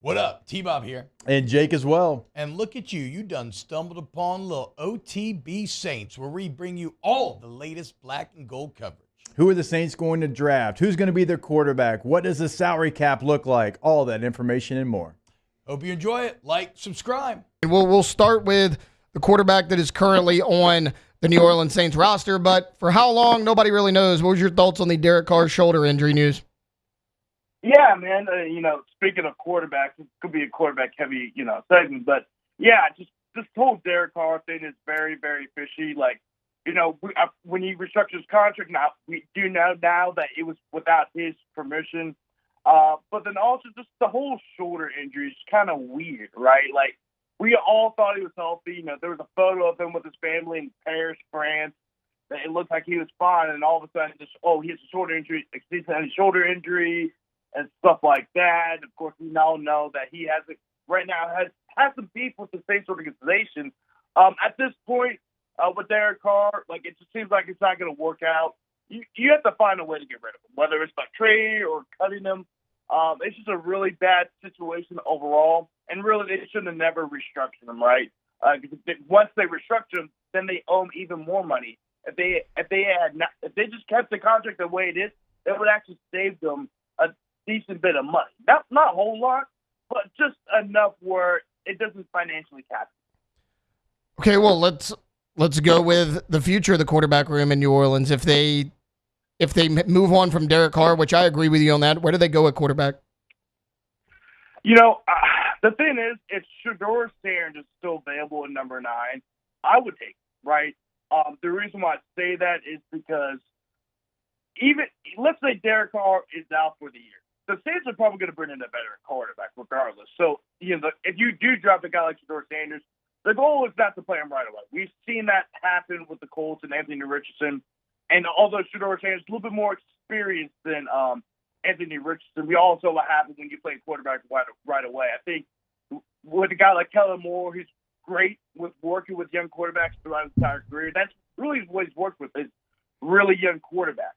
What up? T-Bob here. And Jake as well. And look at you. You done stumbled upon little OTB Saints, where we bring you all the latest black and gold coverage. Who are the Saints going to draft? Who's going to be their quarterback? What does the salary cap look like? All that information and more. Hope you enjoy it. Like, subscribe. And we'll start with the quarterback that is currently on the New Orleans Saints roster, but for how long, nobody really knows. What was your thoughts on the Derek Carr shoulder injury news? Yeah, man. Speaking of quarterbacks, it could be a quarterback-heavy, segment. But, yeah, just this whole Derek Carr thing is very, very fishy. Like, when he restructured his contract, now we do know now that it was without his permission. But then also just the whole shoulder injury is kind of weird, right? Like, we all thought he was healthy. There was a photo of him with his family in Paris, France. That it looked like he was fine, and all of a sudden, he has a shoulder injury, shoulder injury, and stuff like that. Of course, we now know that he has some beef with the Saints organization. At this point, with Derek Carr, like it just seems like it's not going to work out. You have to find a way to get rid of him, whether it's by trade or cutting him. It's just a really bad situation overall, and really they shouldn't have never restructured him, right? Once they restructure him, then they owe him even more money. If they just kept the contract the way it is, it would actually save them a decent bit of money. Not a whole lot, but just enough where it doesn't financially cap. Okay, well let's go with the future of the quarterback room in New Orleans. If they move on from Derek Carr, which I agree with you on that, where do they go at quarterback? The thing is, if Shedeur Sanders is still available at number 9, I would take it, right? The reason why I say that is because let's say Derek Carr is out for the year. The Saints are probably going to bring in a better quarterback regardless. So, if you do draft a guy like Shedeur Sanders, the goal is not to play him right away. We've seen that happen with the Colts and Anthony Richardson. And although Shedeur Sanders is a little bit more experienced than Anthony Richardson, we all saw what happens when you play quarterback right away. I think with a guy like Kellen Moore, he's great with working with young quarterbacks throughout his entire career. That's really what he's worked with, is really young quarterbacks.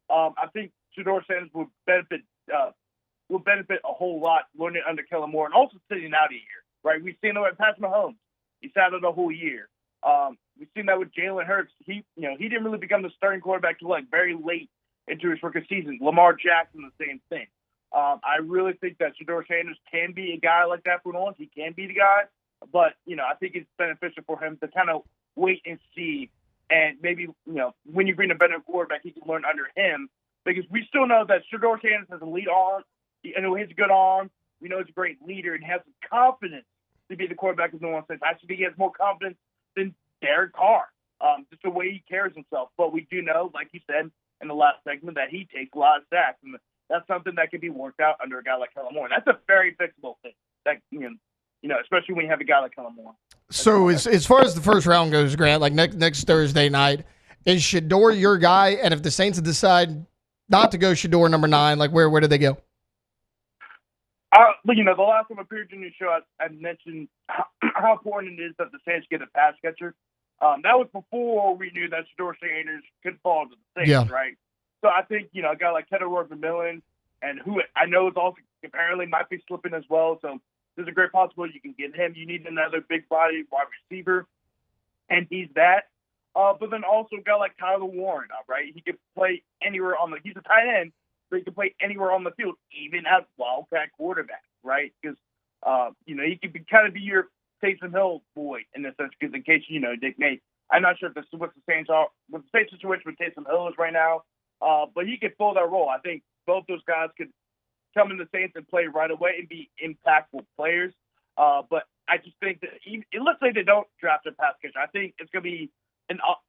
I think Shedeur Sanders would benefit a whole lot learning under Kellen Moore and also sitting out a year, right? We've seen it with Patrick Mahomes. He sat out a whole year. We've seen that with Jalen Hurts. He didn't really become the starting quarterback till very late into his rookie season. Lamar Jackson, the same thing. I really think that Shedeur Sanders can be a guy like that for New Orleans. He can be the guy, but I think it's beneficial for him to kind of wait and see, and maybe when you bring a better quarterback, he can learn under him, because we still know that Shedeur Sanders has a lead arm. He has a good arm. We know he's a great leader and has the confidence to be the quarterback of New Orleans Saints. I actually think he has more confidence than Derek Carr, just the way he carries himself. But we do know, like you said in the last segment, that he takes a lot of sacks, and that's something that can be worked out under a guy like Kellen Moore. And that's a very fixable thing, that especially when you have a guy like Kellen Moore. So as far as the first round goes, Grant, like next Thursday night, is Shedeur your guy? And if the Saints decide not to go Shedeur number 9, like where do they go? The last time I appeared in your show, I mentioned how important it is that the Saints get a pass catcher. That was before we knew that Shedeur Sanders could fall to the Saints, right? So I think, a guy like Tedor McMillan, and who I know is also apparently might be slipping as well. So there's a great possibility you can get him. You need another big body wide receiver, and he's that. But then also a guy like Tyler Warren, right? He could play anywhere he's a tight end, so he can play anywhere on the field, even at wildcat quarterback, right? Because, he could be your Taysom Hill boy in a sense, because in case, Dick Nate, I'm not sure if this is what the Saints situation with Taysom Hill is right now, but he could fill that role. I think both those guys could come in the Saints and play right away and be impactful players. But I just think that let's say they don't draft a pass catcher, I think it's going to be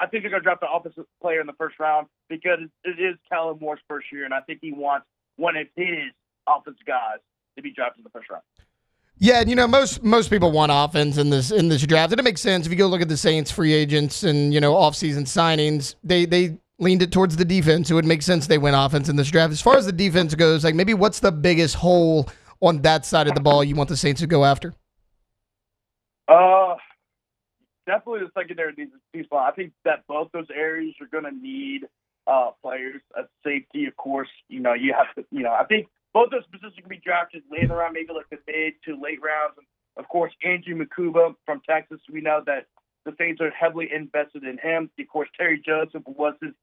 I think they're going to draft an offensive player in the first round, because it is Kellen Moore's first year, and I think he wants one of his offensive guys to be drafted in the first round. Yeah, most people want offense in this draft, and it makes sense if you go look at the Saints free agents and offseason signings. They leaned it towards the defense. It would make sense they went offense in this draft. As far as the defense goes, like maybe what's the biggest hole on that side of the ball you want the Saints to go after? Definitely the secondary defense line. I think that both those areas are going to need players. At safety, of course, you have to. I think both those positions can be drafted later around, maybe like the mid to late rounds. And of course, Andrew Makuba from Texas. We know that the Saints are heavily invested in him. Of course, Terry Joseph was his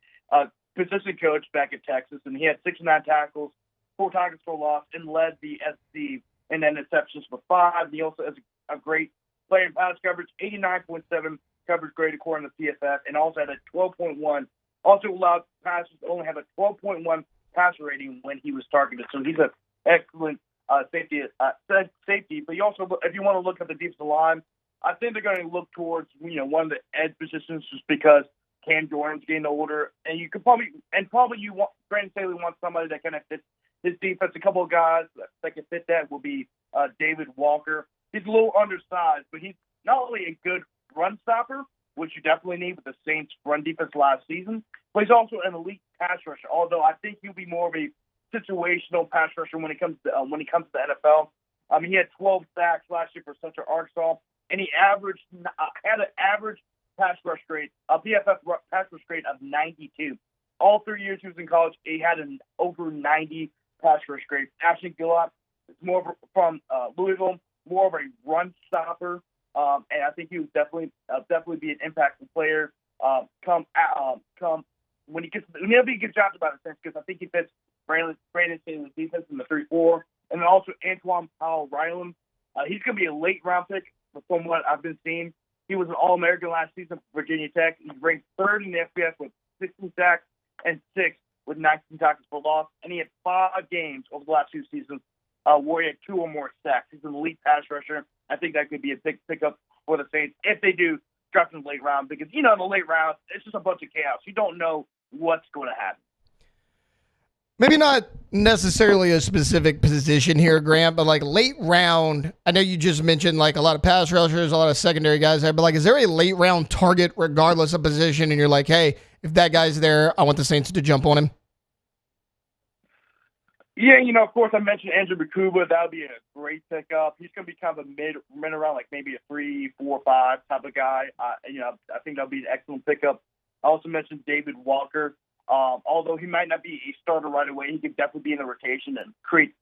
position coach back at Texas, and he had 69 tackles, 4 tackles for loss, and led the SC in interceptions for 5. He also has a great player in pass coverage, 89.7 coverage grade according to PFF, and also had a 12.1. Also allowed passes to only have a 12.1 passer rating when he was targeted. So he's an excellent safety. But you also, if you want to look at the defensive line, I think they're going to look towards one of the edge positions just because Cam Jordan's getting older, and you could probably Brandon Staley wants somebody that kind of fits his defense. A couple of guys that can fit that will be David Walker. He's a little undersized, but he's not only a good run stopper, which you definitely need with the Saints' run defense last season, but he's also an elite pass rusher. Although I think he'll be more of a situational pass rusher when it comes to the NFL. He had 12 sacks last year for Central Arkansas, and he had an average pass rush grade, a PFF pass rush grade of 92. All 3 years he was in college, he had an over 90 pass rush grade. Ashton Gillott is more from Louisville, more of a run stopper, and I think he would definitely be an impactful player. When he'll be a good job about it, because I think he fits Brandon Staley's defense in the 3-4, and then also Antoine Powell-Ryland. He's going to be a late round pick from what I've been seeing. He was an All-American last season for Virginia Tech. He ranked 3rd in the FBS with 16 sacks and 6 with 19 tackles for loss. And he had 5 games over the last 2 seasons where he had 2 or more sacks. He's an elite pass rusher. I think that could be a big pickup for the Saints if they do draft in the late round, because, in the late round, it's just a bunch of chaos. You don't know what's going to happen. Maybe not necessarily a specific position here, Grant, but like late round, I know you just mentioned like a lot of pass rushers, a lot of secondary guys there, but like, is there a late round target regardless of position? And you're like, hey, if that guy's there, I want the Saints to jump on him. Yeah, of course, I mentioned Andrew Makuba. That would be a great pickup. He's going to be kind of a mid around, like maybe a 3, 4, 5 type of guy. I think that would be an excellent pickup. I also mentioned David Walker. Although he might not be a starter right away, he could definitely be in the rotation and create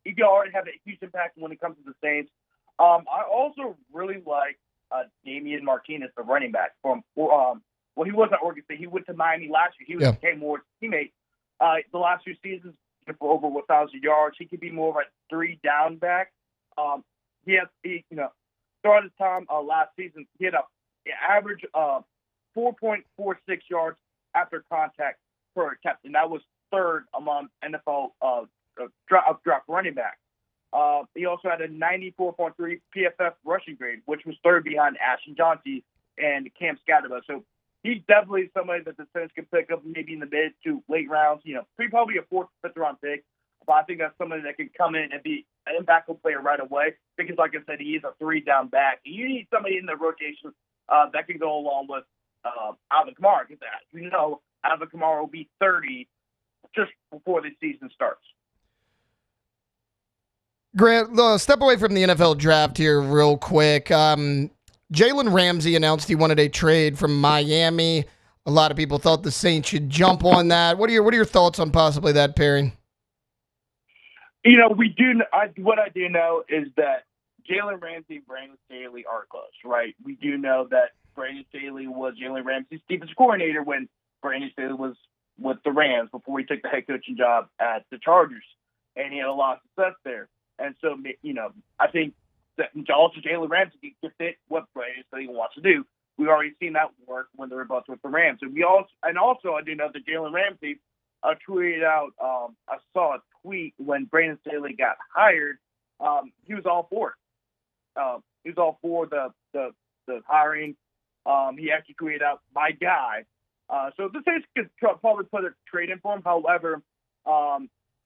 he could already have a huge impact when it comes to the Saints. I also really like Damian Martinez, the running back from he was at Oregon State. He went to Miami last year. He was Cam Ward's teammate. The last 2 seasons for over 1,000 yards. He could be more of a 3 down back. Throughout his time last season, he had an average 4.46 yards after contact per attempt, and that was 3rd among NFL draft running backs. He also had a 94.3 PFF rushing grade, which was 3rd behind Ashton Johnson and Cam Scatterba. So he's definitely somebody that the Saints can pick up maybe in the mid to late rounds. Probably a 4th, 5th round pick. But I think that's somebody that can come in and be an impactful player right away, because, like I said, he is a 3 down back. You need somebody in the rotation that can go along with Alvin Kamara, because Alvin Kamara will be 30 just before the season starts. Grant, step away from the NFL draft here real quick. Jalen Ramsey announced he wanted a trade from Miami. A lot of people thought the Saints should jump on that. What are your thoughts on possibly that pairing? What I do know is that Jalen Ramsey and Brandon Staley are close, right? We do know that Brandon Staley was Jalen Ramsey's defensive coordinator when Brandon Staley was with the Rams before he took the head coaching job at the Chargers, and he had a lot of success there. And so, I think that also Jalen Ramsey can fit what Brandon Staley wants to do. We've already seen that work when they were both with the Rams. And also I do know that Jalen Ramsey tweeted out. I saw a tweet when Brandon Staley got hired. He was all for it. He was all for the hiring. He actually tweeted out, "My guy." So the Saints could probably put a trade in for him. However,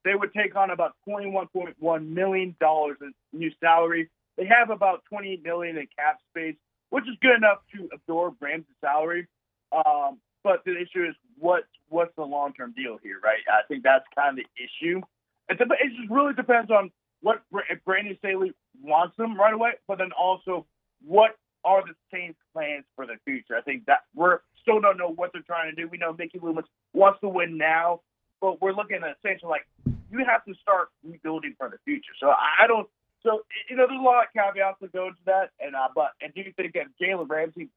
they would take on about $21.1 million in new salary. They have about $28 million in cap space, which is good enough to absorb Ramsey's salary. But the issue is what's the long-term deal here, right? I think that's kind of the issue. It just really depends on if Brandon Staley wants them right away, but then also what are the Saints' plans for the future. I think that we're still don't know what they're trying to do. We know Mickey Loomis wants to win now, but we're looking at essentially like you have to start rebuilding for the future. So I don't. So there's a lot of caveats that go into that, and but I do think if Jalen Ramsey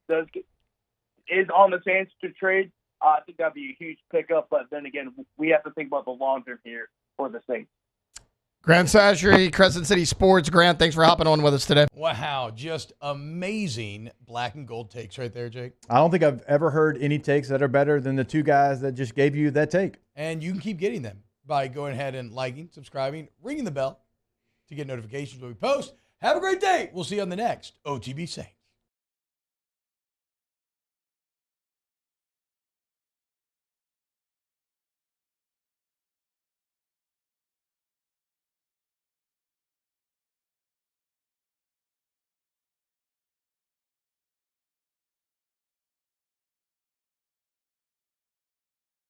is on the Saints to trade, I think that'd be a huge pickup. But then again, we have to think about the long term here for the Saints. Grant Chachere, Crescent City Sports. Grant, thanks for hopping on with us today. Wow, just amazing black and gold takes right there, Jake. I don't think I've ever heard any takes that are better than the two guys that just gave you that take. And you can keep getting them by going ahead and liking, subscribing, ringing the bell to get notifications when we post. Have a great day. We'll see you on the next OTB Saints.